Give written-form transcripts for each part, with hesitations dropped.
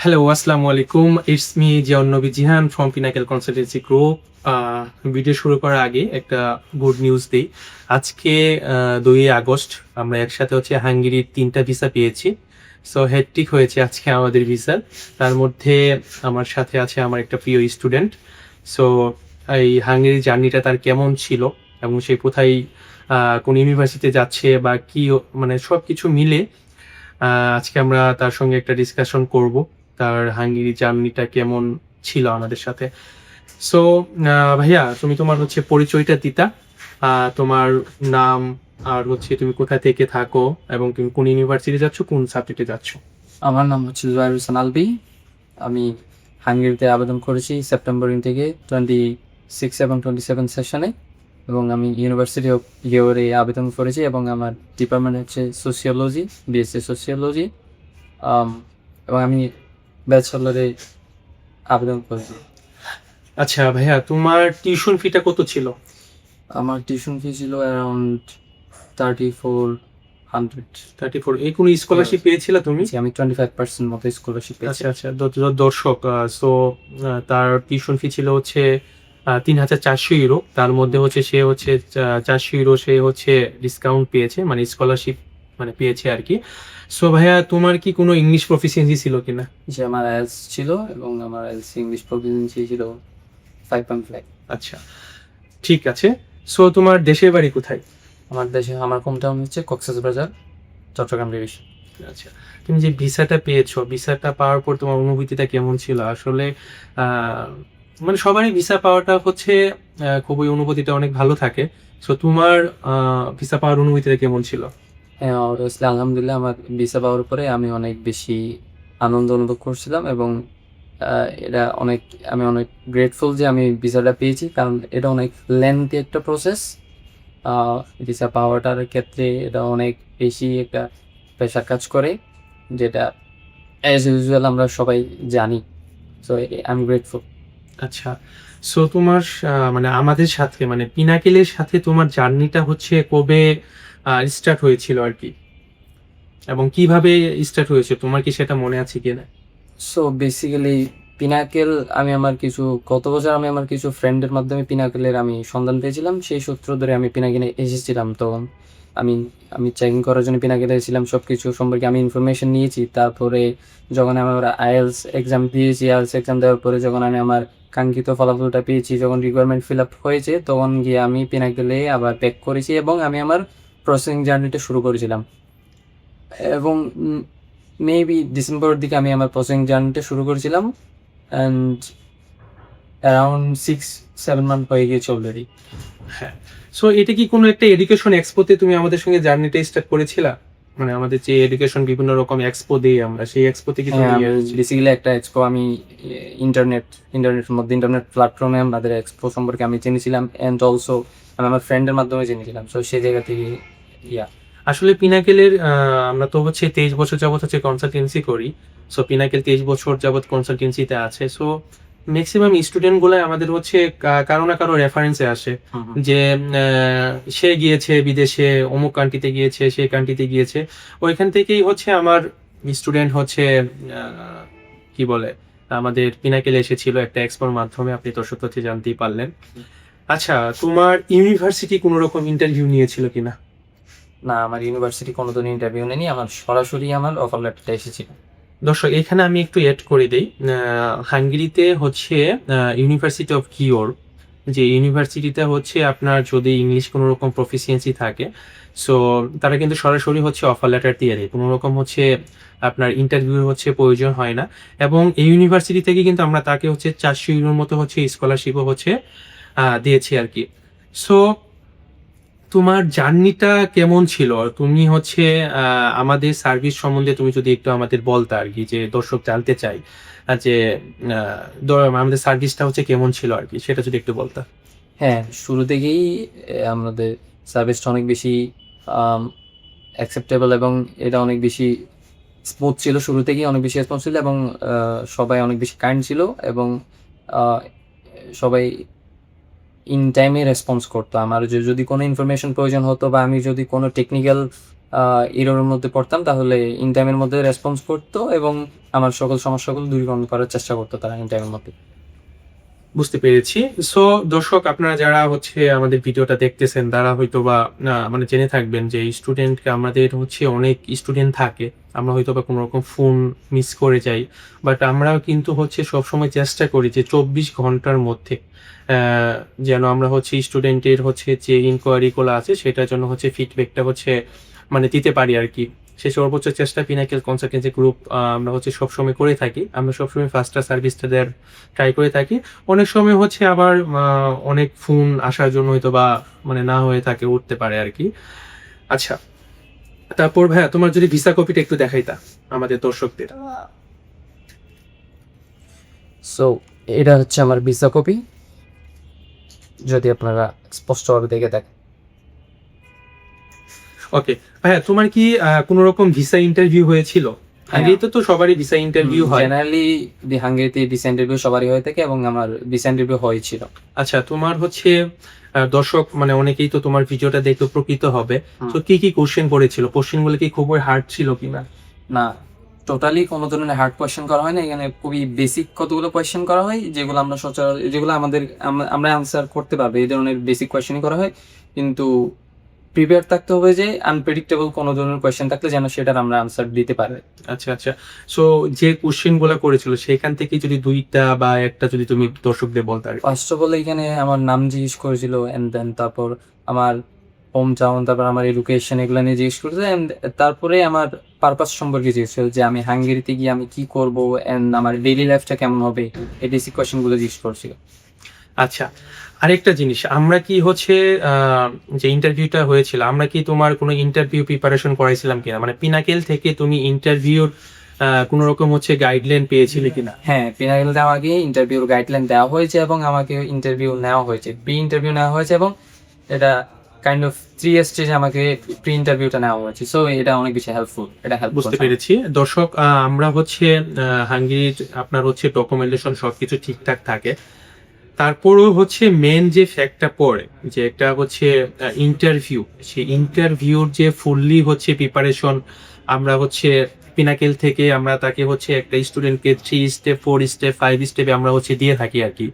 Hello, Assalamu alaikum. It's me, Jiaun Nobi Jihan from Pinnacle Consultancy Group. Video শুরু করার আগে একটা good news দিই। আজকে 2 আগস্ট আমরা একসাথে হাঙ্গেরির 3টা ভিসা পেয়েছি। সো হেক্টিক হয়েছে আজকে আমাদের ভিসার। তার মধ্যে আমার সাথে আছে আমার একটা প্রিয় স্টুডেন্ট। সো এই হাঙ্গেরির জার্নিটা তার কেমন ছিল এবং সে কোথায় কোন ইউনিভার্সিটিতে যাচ্ছে বা কি মানে সবকিছু মিলে আজকে আমরা তার সঙ্গে একটা ডিসকাশন করব। তার হাঙ্গেরি জার্নিটা কেমন ছিল আমাদের সাথে। সো ভাইয়া তুমি তোমার পরিচয়টা দিতা, তোমার নাম আর তুমি কোথা থেকে থাকো এবং তুমি কোন ইউনিভার্সিটি যাচ্ছ, কোন সাবজেক্টে যাচ্ছ? আমার নাম হচ্ছে জুবাইর হোসেন আলবি। আমি হাঙ্গেরিতে আবেদন করেছি সেপ্টেম্বর থেকে 26 এবং 27 সেশনে, এবং আমি ইউনিভার্সিটি অফ লিওরে আবেদন করেছি এবং আমার ডিপার্টমেন্ট হচ্ছে সোশিওলজি, বিএসসি সোশিওলজি, এবং আমি ব্যাচেলরে আবেদন করেছি। আচ্ছা ভাইয়া, তোমার টিউশন ফিটা কত ছিল? আমার টিউশন ফি ছিল অ্যারাউন্ড 3400। 34। এই কোনো স্কলারশিপ পেয়েছিলা তুমি? আমি 25% মতো স্কলারশিপ পেয়েছি। আচ্ছা আচ্ছা, দর্শক, সো তার টিউশন ফি ছিল 3,400 ইউরো। তার মধ্যে সে 400 ইউরো সে ডিসকাউন্ট পেয়েছে, মানে স্কলারশিপ মানে পেয়েছে আর কি। সো ভাইয়া, তোমার কি কোনো ইংলিশ প্রফিসিয়েন্সি ছিল কিনা? যে আমার আইএলটিএস ছিল এবং আমার আইএলটিএস ইংলিশ প্রফিসিয়েন্সি ছিল 5.5। আচ্ছা, ঠিক আছে। সো তোমার দেশের বাড়ি কোথায়? আমার হোম টাউন হচ্ছে কক্সবাজার, চট্টগ্রাম ডিভিশন। আচ্ছা, তুমি যে ভিসাটা পেয়েছো, ভিসাটা পাওয়ার পর তোমার অনুভূতিটা কেমন ছিল? আসলে মানে সবারই ভিসা পাওয়াটা খুবই অনুভূতিটা অনেক ভালো থাকে। সো তোমার ভিসা পাওয়ার অনুভূতিটা কেমন ছিল? হ্যাঁ, অবভিয়াসলি আলহামদুলিল্লাহ, আমার ভিসা পাওয়ার পরে আমি অনেক বেশি আনন্দ অনুভব করছিলাম এবং আমি অনেক গ্রেটফুল যে আমি ভিসাটা পেয়েছি, কারণ এটা অনেক লেন্থি একটা প্রসেস। ভিসা পাওয়াটার ক্ষেত্রে এটা অনেক বেশি একটা প্রেশার কাজ করে, যেটা অ্যাজ ইউজুয়াল আমরা সবাই জানি। So I am grateful. আচ্ছা, সো তোমার মানে আমাদের সাথে, মানে পিনাকেলের সাথে তোমার জার্নিটা কবে স্টার্ট হয়েছিল আর কি, এবং কিভাবে স্টার্ট হয়েছে, তোমার কি সেটা মনে আছে কিনা? সো বেসিক্যালি পিনাকেল, গত বছর আমি আমার কিছু ফ্রেন্ডের মাধ্যমে পিনাকেলের আমি সন্ধান পেয়েছিলাম। সেই সূত্র ধরে আমি পিনাকেলে এসেছিলাম। তখন আমি আমি চেকিং করার জন্য পিনাকেলে এসেছিলাম, সব কিছু সম্পর্কে আমি ইনফরমেশন নিয়েছি। তারপরে যখন আমি আমার আইএলটিএস এক্সাম দিয়েছি, আইএলটিএস এক্সাম দেওয়ার পরে যখন আমি আমার কাঙ্ক্ষিত ফলাফলটা পেয়েছি, যখন রিকোয়ারমেন্ট ফিল আপ হয়েছে, তখন গিয়ে আমি পিনাকেলে আবার ব্যাক করেছি এবং আমি আমার প্রসেসিং জার্নিটা শুরু করেছিলাম। এবং মেবি ডিসেম্বরের দিকে আমি আমার প্রসেসিং জার্নিটা শুরু করেছিলাম, অ্যান্ড অ্যারাউন্ড 6-7 মান্থ হয়ে গিয়েছে অলরেডি। হ্যাঁ। সো এটা কি কোনো একটা এডুকেশন এক্সপোতে তুমি আমাদের সঙ্গে জার্নিটা স্টার্ট করেছিলা? মানে আমাদের যে এডুকেশন বিভিন্ন রকম এক্সপো দেই আমরা, সেই এক্সপোতে কি তুমি? বেসিক্যালি একটা এক্সপো আমি ইন্টারনেট প্ল্যাটফর্মে আমাদের এক্সপো সম্পর্কে আমি জেনেছিলাম, অ্যান্ড অলসো আমি আমার ফ্রেন্ডের মাধ্যমে জেনেছিলাম। সো সেই জায়গা থেকে আসলে পিনাকেলের আমরা তো 23 বছর যাবত কনসালটেন্সি করি। সো পিনাকেল 23 বছর যাবত কনসালটেন্সিতে আছে। সো ম্যাক্সিমাম স্টুডেন্ট গুলাই আমাদের কারো না কারো রেফারেন্সে আসে যে সে গিয়েছে বিদেশে, অমুক কান্ট্রিতে গিয়েছে, সেই কান্ট্রিতে গিয়েছে। ওইখান থেকেই আমার স্টুডেন্ট কি বলে আমাদের পিনাকেলে এসেছিল একটা এক্সপোর মাধ্যমে। আপনি দর্শক জানতেই পারলেন। আচ্ছা, তোমার ইউনিভার্সিটি কোনো রকম ইন্টারভিউ নিয়েছিল কিনা? না, আমার ইউনিভার্সিটি কোনোদিন ইন্টারভিউ নেয়নি, আমার সরাসরি আমার অফার লেটারটা এসেছিল। দর্শক, এখানে আমি একটু অ্যাড করে দিই। হাঙ্গেরিতে ইউনিভার্সিটি অফ কিওর, যে ইউনিভার্সিটিতে আপনার যদি ইংলিশ কোনো রকম প্রফিসিয়েন্সি থাকে, সো তারা কিন্তু সরাসরি অফার লেটার দিয়ে দেয়। কোনো রকম আপনার ইন্টারভিউ প্রয়োজন হয় না। এবং এই ইউনিভার্সিটি থেকে কিন্তু আমরা তাকে 400 ইউরোর মতো স্কলারশিপও দিয়েছি আর কি। সো তোমার জার্নিটা কেমন ছিল? তুমি আমাদের সার্ভিস সম্বন্ধে তুমি যদি একটু আমাদের বলতে আর কি, যে দর্শক জানতে চাই যে আমাদের সার্ভিসটা কেমন ছিল আর কি, সেটা যদি একটু বলতে। হ্যাঁ, শুরু থেকেই আমাদের সার্ভিসটা অনেক বেশি অ্যাকসেপ্টেবল এবং এটা অনেক বেশি স্মুথ ছিল। শুরু থেকেই অনেক বেশি রেসপন্স ছিল এবং সবাই অনেক বেশি কাইন্ড ছিল এবং সবাই ইন টাইমে রেসপন্স করতো। আমার যদি কোনো ইনফরমেশন প্রয়োজন হতো বা আমি যদি কোনো টেকনিক্যাল এরোর মধ্যে পড়তাম, তাহলে ইন টাইমের মধ্যে রেসপন্স করতো এবং আমার সকল সমস্যাগুলো দূরীকরণ করার চেষ্টা করতো তারা ইন টাইমের মধ্যে। বুঝতে পেরেছি। সো দর্শক, আপনারা যারা হচ্ছে আমাদের ভিডিওটা দেখতেছেন তারা হয়তো বা মানে জেনে থাকবেন যে স্টুডেন্টকে আমাদের হচ্ছে অনেক স্টুডেন্ট থাকে, আমরা হয়তো বা কোনো রকম ফোন মিস করে যাই, বাট আমরা কিন্তু হচ্ছে সবসময় চেষ্টা করি যে 24 ঘন্টার মধ্যে যেন আমরা হচ্ছে স্টুডেন্টের হচ্ছে যে ইনকোয়ারিগুলো আছে সেটার জন্য হচ্ছে ফিডব্যাকটা হচ্ছে মানে দিতে পারি আর কি। সে সর্বোচ্চ চেষ্টা পিনাকেল কনসালটেন্সি গ্রুপ আমরা হচ্ছে সবসময় করে থাকি। আমরা সবসময় ফাস্টার সার্ভিসটা দেওয়ার ট্রাই করে থাকি। অনেক সময় হচ্ছে আবার অনেক ফোন আসার জন্য হয়তো বা মানে না হয়ে থাকে, উঠতে পারে আর কি। আচ্ছা, তারপর ভাইয়া তোমার যদি ভিসা কপিটা একটু দেখাইতা আমাদের দর্শকদের। সো এটা হচ্ছে আমার ভিসা কপি, যদি আপনারা স্পষ্টভাবে দেখে দেখেন। ওকে ভাইয়া, তোমার কি কোনো রকম ভিসা ইন্টারভিউ হয়েছিল? হাঙ্গেরিতে তো সবারই ভিসা ইন্টারভিউ হয়। জেনারেলি হাঙ্গেরিতে ভিসা ইন্টারভিউ সবারই হয়ে থাকে এবং আমার ভিসা ইন্টারভিউ হয়েছিল। আচ্ছা, তোমার হচ্ছে দর্শক মানে অনেকেই তো তোমার ভিডিওটা দেখতে উপকৃত হবে। তো কি কি কোশ্চেন করেছিল? কোশ্চেনগুলো কি খুবই হার্ড ছিল কিনা? না, টোটালি কোনো ধরনের হার্ড কোয়েশ্চেন করা হয় না। এখানে খুবই বেসিক কতগুলো কোয়েশ্চেন করা হয়, যেগুলো আমরা সচরাচর যেগুলো আমরা আনসার করতে পারবো, এই ধরনের বেসিক কোয়েশ্চেনই করা হয়। কিন্তু প্রিপেয়ার থাকতে হবে যে আনপ্রেডিক্টেবল কোনো ধরনের কোয়েশ্চেন থাকলে যেন সেটার আমরা আনসার দিতে পারি। আচ্ছা আচ্ছা। সো যে কোশ্চেন গুলা করেছিল সেখান থেকে যদি দুইটা বা একটা যদি তুমি দর্শকদের বলতে আর কি। ফার্স্ট অফ অল এখানে আমার নাম জিজ্ঞেস করেছিল, এন্ড দেন তারপর আমার হোম টাউন, তারপর আমার এডুকেশন, এগুলো নিয়ে জিজ্ঞেস করেছিল, এন্ড তারপরে আমার পারপাস সম্পর্কে জিজ্ঞেস করেছিল যে আমি হাঙ্গেরিতে গিয়ে আমি কি করব, এন্ড আমার ডেইলি লাইফটা কেমন হবে, এই বেসিক কোয়েশ্চেনগুলো জিজ্ঞেস করছিল। আচ্ছা, আরেকটা জিনিস, আমরা কি হচ্ছে যে ইন্টারভিউটা হয়েছিল, আমরা কি তোমার কোনো ইন্টারভিউ প্রিপারেশন করাইছিলাম কিনা? মানে পিনাকেল থেকে তুমি ইন্টারভিউর কোনো রকম হচ্ছে গাইডলাইন পেয়েছিলে কিনা? হ্যাঁ, পিনাকেলতে আমাকে ইন্টারভিউর গাইডলাইন দেওয়া হয়েছে এবং আমাকে ইন্টারভিউ নেওয়া হয়েছে, প্রি ইন্টারভিউ নেওয়া হয়েছে, এবং এটা কাইন্ড অফ 3 স্টেজে আমাকে প্রি ইন্টারভিউটা নেওয়া হয়েছে। সো এটা অনেক বেশি হেল্পফুল, এটা হেল্প বুঝতে পেরেছি। দর্শক, আমরা হচ্ছে হাঙ্গেরির আপনার হচ্ছে ডকুমেন্টেশন সবকিছু ঠিকঠাক থাকে, তারপরেও হচ্ছে মেন যে ফ্যাক্টটা পড়ে যে একটা হচ্ছে ইন্টারভিউ, সেই ইন্টারভিউর যে ফুললি হচ্ছে প্রিপারেশন আমরা হচ্ছে পিনাকেল থেকে আমরা তাকে হচ্ছে একটা স্টুডেন্টকে 3 স্টেপ 4 স্টেপ 5 স্টেপে আমরা হচ্ছে দিয়ে থাকি আর কি,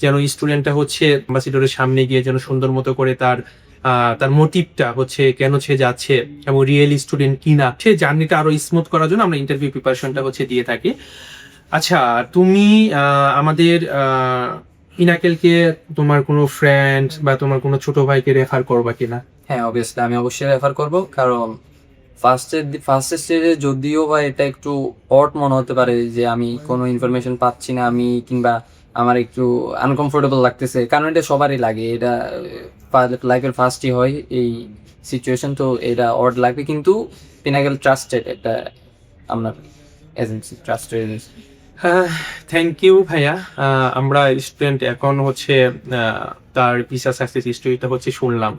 যেন স্টুডেন্টটা হচ্ছে অ্যাম্বাসিডরের সামনে গিয়ে যেন সুন্দর মতো করে তার মোটিভটা হচ্ছে কেন সে যাচ্ছে এবং রিয়েল স্টুডেন্ট কিনা, সে জার্নিটা আরো স্মুথ করার জন্য আমরা ইন্টারভিউ প্রিপারেশনটা হচ্ছে দিয়ে থাকি। আচ্ছা, তুমি আমাদের পিনাকেলকে তোমার কোনো ফ্রেন্ড বা তোমার কোনো ছোট ভাইকে রেফার করবা কিনা? হ্যাঁ, অবভিয়াসলি আমি অবশ্যই রেফার করব, কারণ ফার্স্ট স্টেজে যদিও বা এটা একটু অড মনে হতে পারে যে আমি কোনো ইনফরমেশন পাচ্ছি না, আমি কিংবা আমার একটু আনকমফোর্টেবল লাগতেছে, কারণ এটা সবারই লাগে, এটা লাইফের ফার্স্টই হয় এই সিচুয়েশন, তো এটা অড লাগবে। কিন্তু পিনাকেল ট্রাস্টেড একটা আপনার এজেন্সি, ট্রাস্টেড এজেন্সি। হ্যাঁ, থ্যাংক ইউ ভাইয়া। আমরা স্টুডেন্ট এখন হচ্ছে তার ভিসা সাকসেস হিস্ট্রিটা হচ্ছে শুনলাম।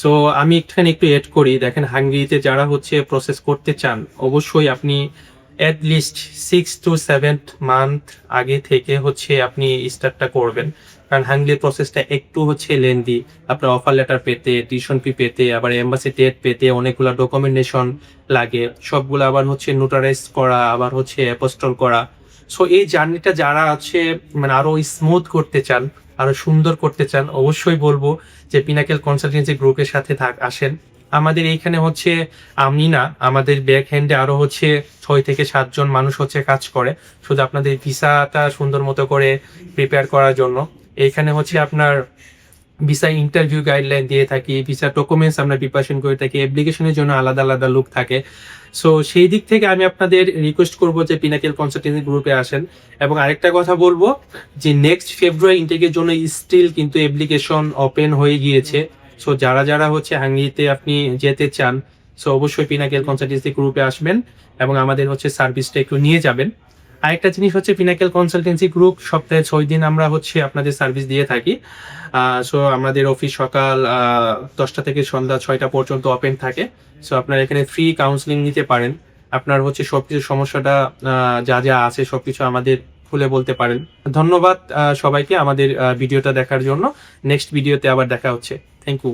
সো আমি এখানে একটু এড করি, দেখেন হাঙ্গেরিতে যারা হচ্ছে প্রসেস করতে চান অবশ্যই আপনি অ্যাট লিস্ট 6 to 7 মান্থ আগে থেকে হচ্ছে আপনি স্টার্টটা করবেন, কারণ হাঙ্গেরির প্রসেসটা একটু হচ্ছে লেন্দি। আপনার অফার লেটার পেতে, টিউশন ফি পেতে, আবার এম্বাসি ডেট পেতে অনেকগুলো ডকুমেন্টেশন লাগে, সবগুলো আবার হচ্ছে নোটারাইজ করা, আবার হচ্ছে অ্যাপোস্টল করা। সো এই জার্নিটা যারা আছে মানে আরো স্মুথ করতে চান, আরো সুন্দর করতে চান, অবশ্যই বলবো যে পিনাকেল কনসালটেন্সি গ্রুপের সাথে আসেন। আমাদের এইখানে হচ্ছে আমি না, আমাদের ব্যাক হ্যান্ডে আরো হচ্ছে 6 থেকে 7 জন মানুষ হচ্ছে কাজ করে শুধু আপনাদের ভিসাটা সুন্দর মতো করে প্রিপেয়ার করার জন্য। এইখানে হচ্ছে আপনার ভিসা ইন্টারভিউ গাইডলাইন দিয়ে থাকি, ভিসা ডকুমেন্টস আমরা প্রিপারেশন করে থাকি, অ্যাপ্লিকেশনের জন্য আলাদা আলাদা লোক থাকে। সো সেই দিক থেকে আমি আপনাদের রিকোয়েস্ট করব যে পিনাকেল কনসালটেন্সি গ্রুপে আসেন। এবং আরেকটা কথা বলবো যে নেক্সট ফেব্রুয়ারি ইনটেকের জন্য স্টিল কিন্তু অ্যাপ্লিকেশন ওপেন হয়ে গিয়েছে। সো যারা যারা হচ্ছে হাঙ্গেরিতে আপনি যেতে চান, সো অবশ্যই পিনাকেল কনসালটেন্সি গ্রুপে আসবেন এবং আমাদের হচ্ছে সার্ভিসটা একটু নিয়ে যাবেন। আরেকটা জিনিস হচ্ছে পিনাকেল কনসালটেন্সি গ্রুপ সপ্তাহে 6 দিন আমরা হচ্ছে আপনাদের সার্ভিস দিয়ে থাকি। সো আমাদের অফিস সকাল 10টা থেকে সন্ধ্যা 6টা পর্যন্ত ওপেন থাকে। সো আপনারা এখানে ফ্রি কাউন্সিলিং নিতে পারেন, আপনার হচ্ছে সবকিছু সমস্যাটা যা যা আছে সবকিছু আমাদের খুলে বলতে পারেন। ধন্যবাদ সবাইকে আমাদের ভিডিওটা দেখার জন্য। নেক্সট ভিডিওতে আবার দেখা হচ্ছে। Thank you.